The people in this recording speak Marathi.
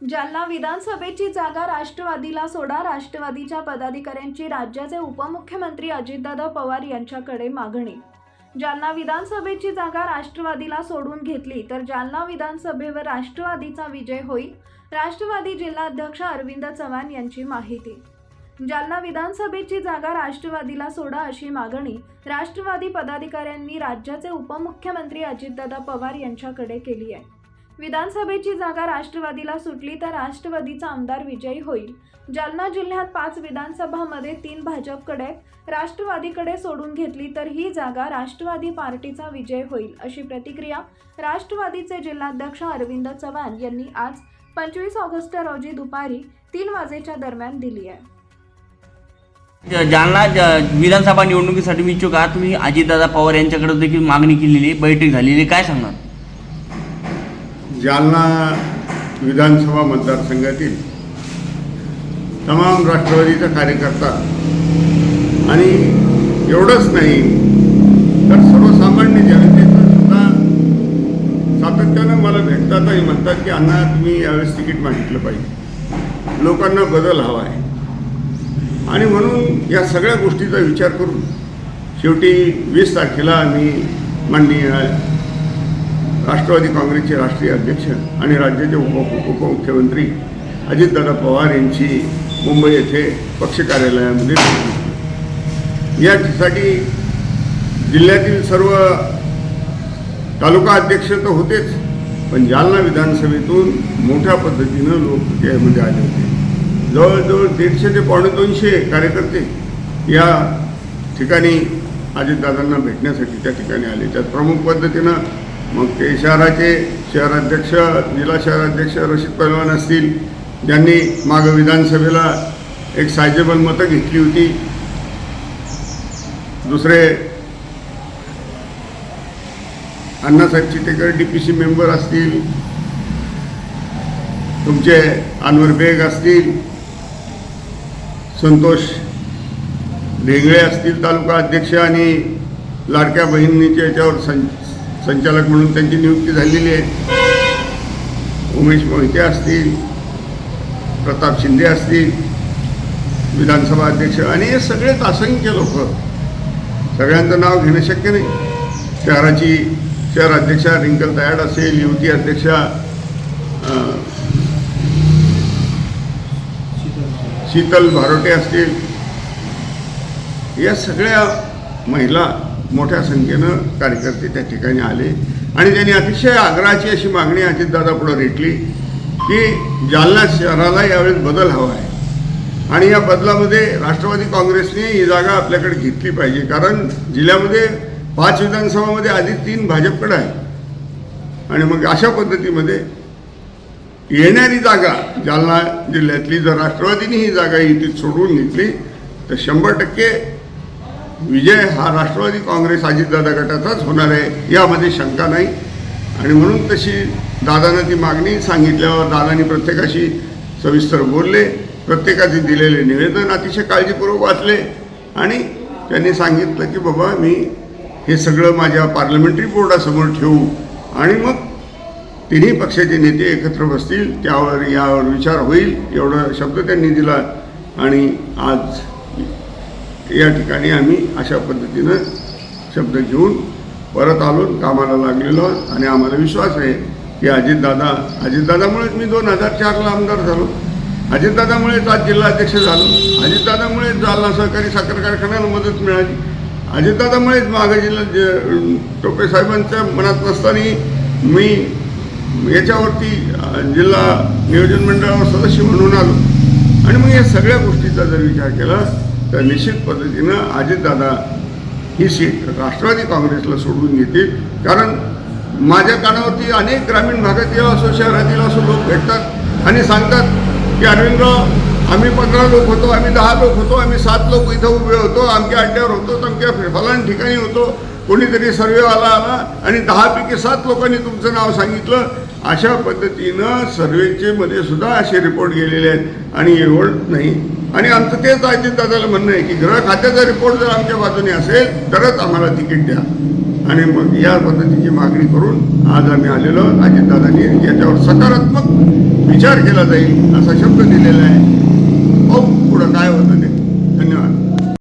जालना विधानसभेची जागा राष्ट्रवादीला सोडा. राष्ट्रवादीच्या पदाधिकाऱ्यांची राज्याचे उपमुख्यमंत्री अजितदादा पवार यांच्याकडे मागणी. जालना विधानसभेची जागा राष्ट्रवादीला सोडून घेतली तर जालना विधानसभेवर राष्ट्रवादीचा विजय होईल. राष्ट्रवादी जिल्हाध्यक्ष अरविंद चव्हाण यांची माहिती. जालना विधानसभेची जागा राष्ट्रवादीला सोडा अशी मागणी राष्ट्रवादी पदाधिकाऱ्यांनी राज्याचे उपमुख्यमंत्री अजितदादा पवार यांच्याकडे केली आहे. विधानसभेची जागा राष्ट्रवादीला सुटली तर राष्ट्रवादीचा आमदार विजयी होईल. जालना जिल्ह्यात 5 विधानसभामध्ये 3 भाजपकडे, राष्ट्रवादीकडे सोडून घेतली तर ही जागा राष्ट्रवादी पार्टीचा विजय होईल अशी प्रतिक्रिया राष्ट्रवादीचे जिल्हाध्यक्ष अरविंद चव्हाण यांनी आज 25 ऑगस्ट रोजी दुपारी 3 वाजेच्या दरम्यान दिली आहे. जालना विधानसभा निवडणुकीसाठी मी इच्छुक आहात. तुम्ही अजितदादा पवार यांच्याकडे देखील मागणी केलेली, बैठक झालेली, काय सांगणार? जालना विधानसभा मतदारसंघातील तमाम राष्ट्रवादीचा कार्यकर्ता आणि एवढंच नाही तर सर्वसामान्य जनतेचं सुद्धा सातत्यानं मला भेटतात आणि म्हणतात की अण्णा तुम्ही यावेळेस तिकीट मागितलं पाहिजे, लोकांना बदल हवा आहे. आणि म्हणून या सगळ्या गोष्टीचा विचार करून शेवटी 20 तारखेला मी माननीय राष्ट्रवादी काँग्रेसचे राष्ट्रीय अध्यक्ष आणि राज्याचे उपमुख्यमंत्री अजितदादा पवार यांची मुंबई येथे पक्ष कार्यालयामध्ये यासाठी जिल्ह्यातील सर्व तालुका अध्यक्ष तर होतेच, पण जालना विधानसभेतून मोठ्या पद्धतीनं लोक यामध्ये आले होते. जवळजवळ 150 ते 250 कार्यकर्ते या ठिकाणी अजितदादांना भेटण्यासाठी त्या ठिकाणी आले. त्यात प्रमुख पद्धतीनं मग ते शहराचे शहराध्यक्ष, जिल्हा शहराध्यक्ष रशीद पहलवान असतील, ज्यांनी मागं विधानसभेला एक सायजेबल मतं घेतली होती. दुसरे अण्णासाहेब चितेकर DPC मेंबर असतील, तुमचे अनवर बेग असतील, संतोष ढेंगळे असतील तालुका अध्यक्ष आणि लाडक्या बहिणीच्या याच्यावर संचालक म्हणून त्यांची नियुक्ती झालेली आहे. उमेश मोहिते असतील, प्रताप शिंदे असतील विधानसभा अध्यक्ष, आणि हे सगळेच असंख्य लोक, सगळ्यांचं नाव घेणं शक्य नाही. शहराची शहर अध्यक्षा रिंकल तयाड असेल, युवती अध्यक्षा शीतल भारोटे असतील, या सगळ्या महिला मोठ्या संख्येनं कार्यकर्ते त्या ठिकाणी आले आणि त्यांनी अतिशय आग्रहाची अशी मागणी अजितदादा पुढे रेटली की जालना शहराला यावेळेस बदल हवा आहे आणि या बदलामध्ये राष्ट्रवादी काँग्रेसने ही जागा आपल्याकडे घेतली पाहिजे. कारण जिल्ह्यामध्ये 5 विधानसभामध्ये आधी 3 भाजपकडे आहे आणि मग अशा पद्धतीमध्ये येणारी जागा जालना जिल्ह्यातली जर राष्ट्रवादीने ही जागा इथे सोडून घेतली तर 100% विजय हा राष्ट्रवादी काँग्रेस अजितदादा गटाचाच होणार आहे, यामध्ये शंका नाही. आणि म्हणून तशी दादानं ती मागणी सांगितल्यावर दादांनी प्रत्येकाशी सविस्तर बोलले, प्रत्येकाचे दिलेले निवेदन अतिशय काळजीपूर्वक वाचले आणि त्यांनी सांगितलं की बाबा मी हे सगळं माझ्या पार्लमेंटरी बोर्डासमोर ठेवू आणि मग तिन्ही पक्षाचे नेते एकत्र बसतील, त्यावर यावर विचार होईल, एवढा शब्द त्यांनी दिला. आणि आज या ठिकाणी आम्ही अशा पद्धतीनं शब्द घेऊन परत आलो, कामाला लागलेलो आणि आम्हाला विश्वास आहे की अजितदादामुळेच मी 2004ला आमदार झालो, अजितदादामुळेच आज जिल्हाध्यक्ष झालो, अजितदादामुळेच जालना सहकारी साखर कारखान्याला मदत मिळाली, अजितदादामुळेच मागं जिल्हा टोपे साहेबांच्या मनात नसताना मी याच्यावरती जिल्हा नियोजन मंडळावर सदस्य म्हणून आलो. आणि मग या सगळ्या गोष्टीचा जर विचार केला तर निश्चित पद्धतीनं अजितदादा ही सीट राष्ट्रवादी काँग्रेसला सोडून घेतील. कारण माझ्या कानावरती अनेक ग्रामीण भागातील असो शहरातील असो लोक भेटतात आणि सांगतात की अरविंदराव आम्ही 15 लोक होतो, आम्ही 10 लोक होतो, आम्ही 7 लोक इथं उभे होतो, आमच्या अड्ड्यावर होतो, आमच्या फलान ठिकाणी होतो, कोणीतरी सर्वेवाला आला आणि 10 पैकी 7 लोकांनी तुमचं नाव सांगितलं. अशा पद्धतीनं सर्वेचे मध्ये सुद्धा असे रिपोर्ट गेलेले आहेत आणि एवढं नाही. आणि आमचं तेच अजितदादाला म्हणणं आहे की गृह खात्याचा रिपोर्ट जर आमच्या बाजूने असेल तरच आम्हाला तिकीट द्या आणि मग या पद्धतीची मागणी करून आज आम्ही आलेलो आहोत. अजितदादांनी याच्यावर सकारात्मक विचार केला जाईल असा शब्द दिलेला आहे.